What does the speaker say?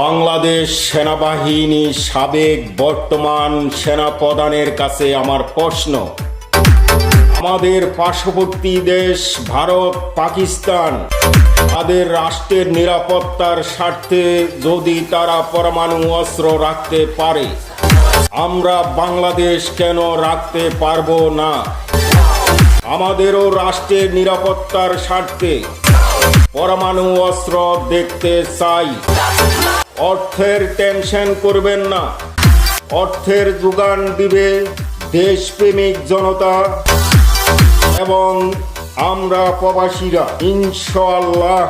বাংলাদেশ সেনাবাহিনী সাবেক বর্তমান সেনাপ্রধানের কাছে আমার প্রশ্ন, আমাদের পার্শ্ববর্তী দেশ ভারত পাকিস্তান তাদের রাষ্ট্রের নিরাপত্তার স্বার্থে যদি তারা পরমাণু অস্ত্র রাখতে পারে, আমরা বাংলাদেশ কেন রাখতে পারবো না? আমাদেরও রাষ্ট্রের নিরাপত্তার স্বার্থে পরমাণু অস্ত্র দেখতে চাই। অর্থের টেনশন করবেন না, অর্থের যোগান দিবে দেশপ্রেমিক জনতা এবং আমরা প্রবাসীরা, ইনশাআল্লাহ।